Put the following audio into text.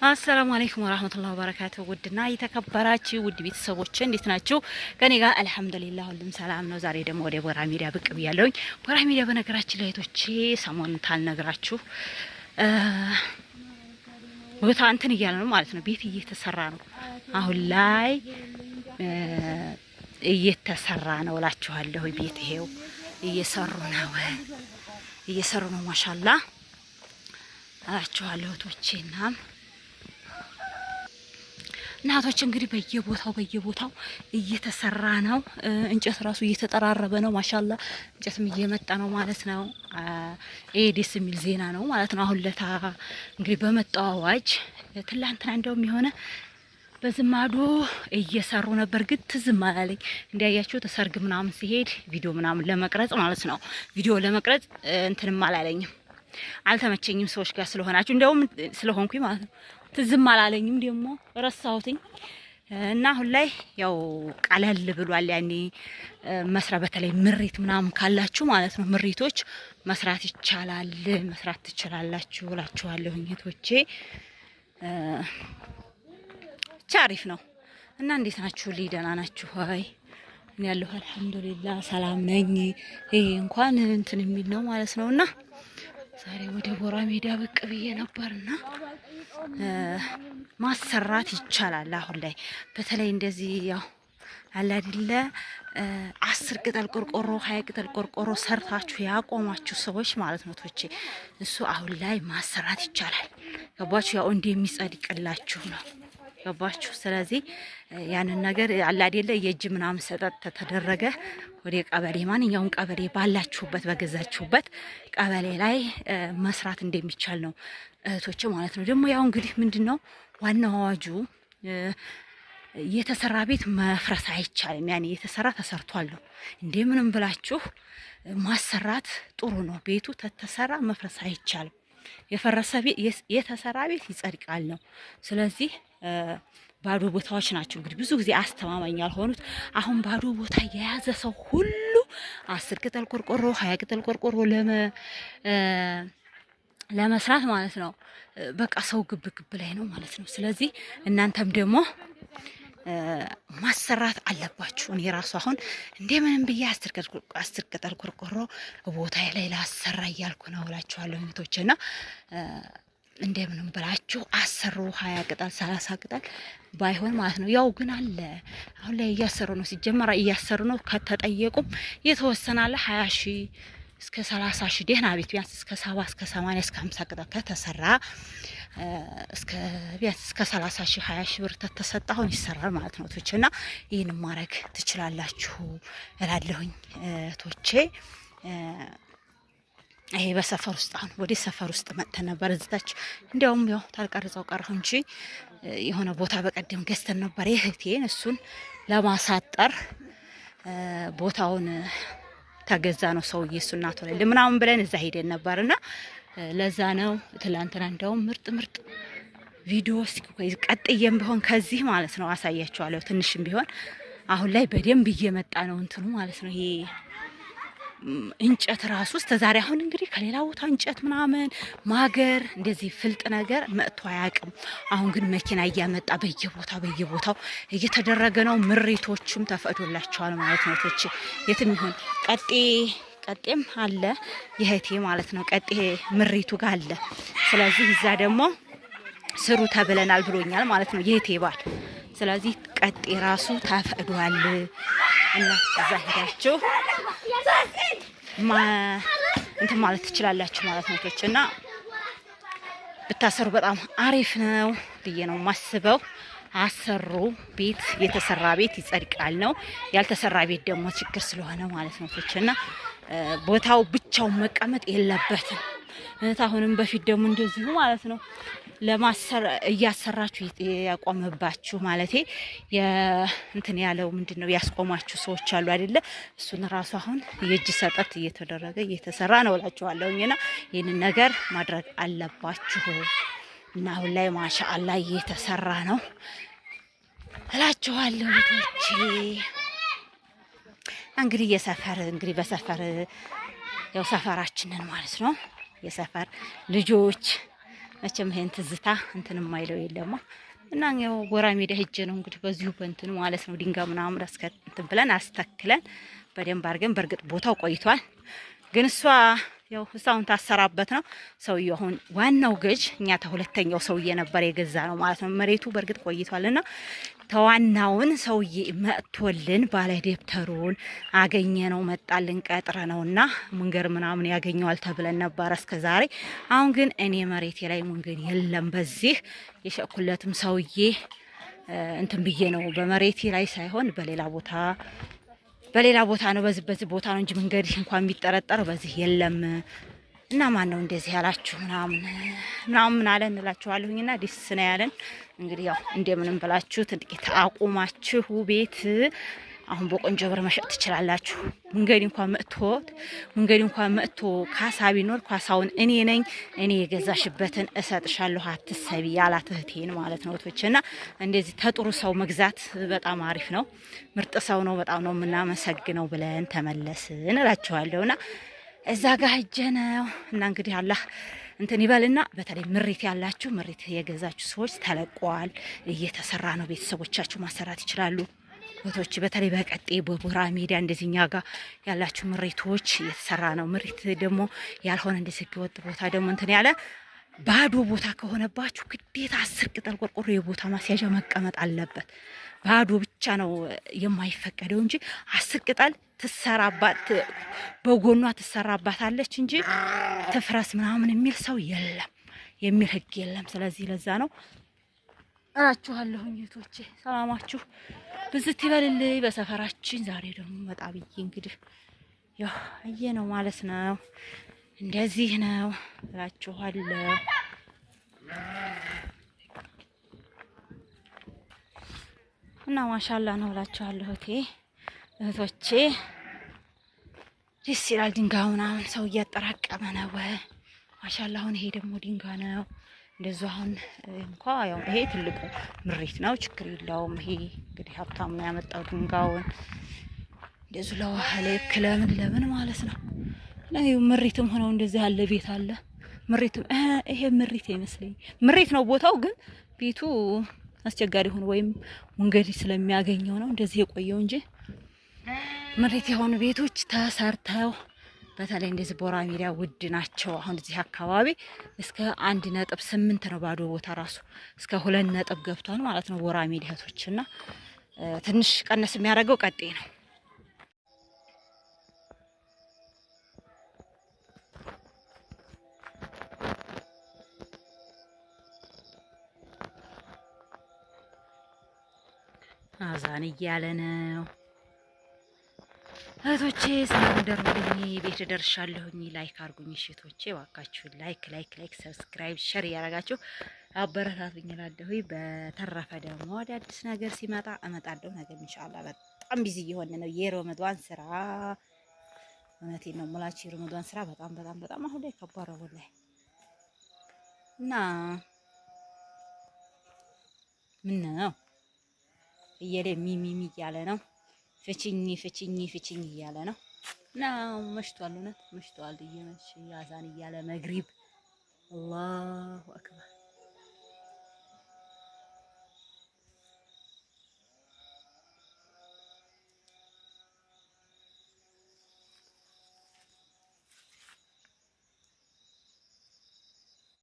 አሰላሙ አለይኩም ወራህመቱላሂ ወበረካቱሁ። ውድና የተከበራችሁ ውድ ቤተሰቦች እንዴት ናችሁ? ከኔ ጋር አልሐምዱሊላህ ሁሉም ሰላም ነው። ዛሬ ደግሞ ወደ ቦራ ሚዲያ ብቅ ብያለሁኝ። ቦራ ሚዲያ በነገራችን ላይ እህቶቼ ሰሞኑን ታልነግራችሁ ቦታ እንትን እያለ ነው ማለት ነው። ቤት እየተሰራ ነው አሁን ላይ እየተሰራ ነው እላችኋለሁ። ቤት ይሄው እየሰሩ ነው ማሻአላህ እላችኋለሁ እህቶቼና እናቶች እንግዲህ በየቦታው እየተሰራ ነው። እንጨት ራሱ እየተጠራረበ ነው ማሻአላ። እንጨትም እየመጣ ነው ማለት ነው። ይሄ ደስ የሚል ዜና ነው ማለት ነው። አሁን ለታ እንግዲህ በመጣው አዋጅ ትላንትና እንደውም የሆነ በዝማዶ እየሰሩ ነበር፣ ግን ትዝም አላለኝ። እንዲያያችሁ ተሰርግ ምናምን ሲሄድ ቪዲዮ ምናምን ለመቅረጽ ማለት ነው። ቪዲዮ ለመቅረጽ እንትንም አላለኝም፣ አልተመቸኝም። ሰዎች ጋር ስለሆናችሁ እንደውም ስለሆንኩኝ ማለት ነው። ትዝም አላለኝም ደግሞ ረሳሁትኝ እና አሁን ላይ ያው ቀለል ብሏል። ያኔ መስራት በተለይ ምሪት ምናምን ካላችሁ ማለት ነው ምሪቶች መስራት ይቻላል፣ መስራት ትችላላችሁ እላችኋለሁ እህቶቼ። አሪፍ ነው እና እንዴት ናችሁ? ደህና ናችሁ? አይ እኔ ያለሁ አልሐምዱሊላህ ሰላም ነኝ። ይሄ እንኳን እንትን የሚል ነው ማለት ነውና ዛሬ ወደ ቦራ ሜዳ ብቅ ብዬ ነበርና ማሰራት ይቻላል አሁን ላይ በተለይ እንደዚህ ያው አለ አይደለ 10 ቅጠል ቆርቆሮ 20 ቅጠል ቆርቆሮ ሰርታችሁ ያቆማችሁ ሰዎች ማለት ነው ቶቼ እሱ አሁን ላይ ማሰራት ይቻላል። ገባችሁ? ያው እንደሚጸድቅላችሁ ነው። ገባችሁ? ስለዚህ ያንን ነገር አለ አይደለ የእጅ ምናምን ሰጠት ተደረገ ወደ ቀበሌ ማንኛውም ቀበሌ ባላችሁበት በገዛችሁበት ቀበሌ ላይ መስራት እንደሚቻል ነው እህቶች ማለት ነው። ደግሞ ያው እንግዲህ ምንድነው ዋናው አዋጁ የተሰራ ቤት መፍረስ አይቻልም። ያኔ የተሰራ ተሰርቷል ነው እንደምንም ብላችሁ ማሰራት ጥሩ ነው። ቤቱ ተተሰራ መፍረስ አይቻልም። የፈረሰ ቤት የተሰራ ቤት ይጸድቃል ነው። ስለዚህ ባዶ ቦታዎች ናቸው እንግዲህ ብዙ ጊዜ አስተማማኝ ያልሆኑት። አሁን ባዶ ቦታ የያዘ ሰው ሁሉ 10 ቅጠል ቆርቆሮ 20 ቅጠል ቆርቆሮ ለመስራት ማለት ነው በቃ ሰው ግብ ላይ ነው ማለት ነው። ስለዚህ እናንተም ደግሞ ማሰራት አለባችሁ። እኔ ራሱ አሁን እንደምንም ብዬ 10 ቅጠል ቆርቆሮ ቦታ ላይ ላሰራ እያልኩ ነው እላችኋለሁ እህቶቼና እንደምንም ብላችሁ አሰሩ። 20 ቅጠል 30 ቅጠል ባይሆን ማለት ነው። ያው ግን አለ አሁን ላይ እያሰሩ ነው። ሲጀመር እያሰሩ ነው። ከተጠየቁም የተወሰነ አለ 20 ሺህ እስከ 30 ሺህ ደህና ቤት ቢያንስ እስከ 70 እስከ 80 እስከ 50 ቅጠል ከተሰራ እስከ ቢያንስ እስከ 30 ሺህ 20 ሺህ ብር ተተሰጣሁን ይሰራል ማለት ነው ቶቼና ይሄን ማድረግ ትችላላችሁ እላለሁኝ ቶቼ። ይሄ በሰፈር ውስጥ አሁን ወደ ሰፈር ውስጥ መጥተን ነበር እዛች እንዲያውም ያው ታልቀርጸው ቀረሁ እንጂ የሆነ ቦታ በቀደም ገዝተን ነበር እህቴን እሱን ለማሳጠር ቦታውን ተገዛ ነው ሰውዬ እሱና ተወለ ምናምን ብለን እዛ ሄደን ነበርና ለዛ ነው ትላንትና እንደውም ምርጥ ቪዲዮ ቀጥዬም ቢሆን ከዚህ ማለት ነው አሳያችኋለሁ። ትንሽም ቢሆን አሁን ላይ በደንብ እየመጣ ነው እንትኑ ማለት ነው። ይሄ እንጨት ራሱ ተዛሬ አሁን እንግዲህ ከሌላ ቦታ እንጨት ምናምን ማገር እንደዚህ ፍልጥ ነገር መጥቶ አያውቅም። አሁን ግን መኪና እያመጣ በየቦታው እየተደረገ ነው። ምሪቶችም ተፈቅዶላቸዋል ማለት ነው። ቶቼ የትም ይሁን ቀጤም አለ የህቴ ማለት ነው። ቀጤ ምሪቱ ጋር አለ። ስለዚህ እዛ ደግሞ ስሩ ተብለናል ብሎኛል ማለት ነው የህቴ ባል። ስለዚህ ቀጤ ራሱ ተፈቅዷል እና እዛ ሄዳችሁ እንትን ማለት ትችላላችሁ ማለት ነው ቶቼና ብታሰሩ በጣም አሪፍ ነው ብዬ ነው ማስበው። አሰሩ። ቤት የተሰራ ቤት ይጸድቃል ነው። ያልተሰራ ቤት ደግሞ ችግር ስለሆነ ማለት ነው ቶቼና ቦታው ብቻውን መቀመጥ የለበትም። አሁንም በፊት ደግሞ እንደዚሁ ማለት ነው ለማሰር እያሰራችሁ ያቆመባችሁ ማለቴ እንትን ያለው ምንድነው ያስቆማችሁ ሰዎች አሉ አይደለ? እሱን ራሱ አሁን የእጅ ሰጠት እየተደረገ እየተሰራ ነው እላችኋለሁና ይሄንን ነገር ማድረግ አለባችሁ እና አሁን ላይ ማሻአላ እየተሰራ ነው እላችኋለሁ ልጆቼ። እንግዲህ በሰፈር ያው ሰፈራችንን ማለት ነው የሰፈር ልጆች መቼም ይሄን ትዝታ እንትን የማይለው የለማ እና ያው ጎራ ሜዳ ሄጄ ነው እንግዲህ በዚሁ በእንትን ማለት ነው ድንጋይ ምናምን እንትን ብለን አስተክለን በደንብ አድርገን። በእርግጥ ቦታው ቆይቷል፣ ግን እሷ ያው እሷውን ታሰራበት ነው ሰውዬው። አሁን ዋናው ገዥ እኛ ተሁለተኛው ሰውዬ ነበር የገዛ ነው ማለት ነው። መሬቱ በእርግጥ ቆይቷልና ተዋናውን ሰውዬ መጥቶልን ባለ ደብተሩን አገኘ ነው መጣልን ቀጥረ ነውና መንገድ ምናምን ያገኘዋል ተብለን ነበር እስከዛሬ። አሁን ግን እኔ መሬቴ ላይ መንገድ የለም። በዚህ የሸኩለትም ሰውዬ እንትን ብዬ ነው በመሬቴ ላይ ሳይሆን በሌላ ቦታ ነው። በዚህ ቦታ ነው እንጂ መንገድ እንኳን የሚጠረጠረው በዚህ የለም። እና ማን ነው እንደዚህ ያላችሁ ምናምን አለን እንላችኋለሁኝና ደስ ነው ያለን። እንግዲህ ያው እንደምንም ብላችሁ ጥቂት አቁማችሁ ቤት አሁን በቆንጆ ብር መሸጥ ትችላላችሁ። መንገድ እንኳን መጥቶ ካሳ ቢኖር ካሳውን እኔ ነኝ የገዛሽበትን እሰጥሻለሁ አትሰቢ ያላት እህቴን ማለት ነው። እህቶችና እንደዚህ ተጥሩ ሰው መግዛት በጣም አሪፍ ነው። ምርጥ ሰው ነው። በጣም ነው የምናመሰግነው ብለን ተመለስን እላችኋለሁና እዛ ጋር ሂጄ ነው እና እንግዲህ አላህ እንትን ይበልና በተለይ ምሪት ያላችሁ ምሪት የገዛችሁ ሰዎች ተለቋል፣ እየተሰራ ነው። ቤተሰቦቻችሁ ማሰራት ይችላሉ። ቦታዎች በተለይ በቀጤ በቦራ ሜዳ እንደዚህኛ ጋር ያላችሁ ምሪቶች እየተሰራ ነው። ምሪት ደግሞ ያልሆነ እንደዚህ ህገወጥ ቦታ ደግሞ እንትን ያለ ባዶ ቦታ ከሆነባችሁ ግዴታ 10 ቅጠል ቆርቆሮ የቦታ ማስያዣ መቀመጥ አለበት። ባዶ ብቻ ነው የማይፈቀደው እንጂ 10 ቅጠል ትሰራባት በጎኗ ትሰራባታለች እንጂ ትፍረስ ምናምን የሚል ሰው የለም፣ የሚል ህግ የለም። ስለዚህ ለዛ ነው እላችኋለሁ እህቶቼ፣ ሰላማችሁ ብዝት ይበልልኝ በሰፈራችን። ዛሬ ደግሞ መጣ ብዬ እንግዲህ ያው አየ ነው ማለት ነው። እንደዚህ ነው እላችኋለሁ። እና ማሻአላ ነው እላችኋለሁ እህቶቼ። ደስ ይላል። ድንጋይ ምናምን ሰው እያጠራቀመ ነው። ማሻአላ። አሁን ይሄ ደግሞ ድንጋይ ነው እንደዛ። አሁን እንኳን ያው ይሄ ትልቁ ምሪት ነው፣ ችግር የለውም። ይሄ እንግዲህ ሀብታም ነው ያመጣው ድንጋዩን እንደዚህ ለውሃ ልክ ለምን ማለት ነው። ነው ምሪትም ሆነው እንደዚህ ያለ ቤት አለ። ምሪትም ይሄ ምሪት ይመስለኝ ምሪት ነው ቦታው፣ ግን ቤቱ አስቸጋሪ ሆኖ ወይም መንገድ ስለሚያገኘው ነው እንደዚህ የቆየው እንጂ ምሪት የሆኑ ቤቶች ተሰርተው በተለይ እንደዚህ ቦራ ሜዳ ውድ ናቸው። አሁን እዚህ አካባቢ እስከ 1.8 ነው ባዶ ቦታ ራሱ እስከ 2 ነጥብ ገብቷል ማለት ነው ቦራ ሜዳ እህቶችና ትንሽ ቀነስ የሚያደርገው ቀጤ ነው። አዛን እያለ ነው እህቶቼ። ሰላም ደርቡልኝ። ቤት ደርሻለሁኝ። ላይክ አርጉኝ እህቶቼ፣ ዋካችሁ ላይክ ሰብስክራይብ ሼር ያረጋችሁ አበረታቱኝ እላለሁ። በተረፈ ደግሞ ወደ አዲስ ነገር ሲመጣ እመጣለሁ። ነገር ኢንሻአላህ በጣም ቢዚ እየሆነ ነው የረመዳን ስራ። እውነቴን ነው የምላችሁ የረመዳን ስራ በጣም አሁን ላይ ከባድ ነው ወላሂ። እና ምን ነው እየለ ሚሚሚ እያለ ነው ፍቺኝ እያለ ነው። እና መሽቷል፣ እውነት መሽቷል። እየመሸ ያዛን እያለ መግሪብ አላሁ አክበር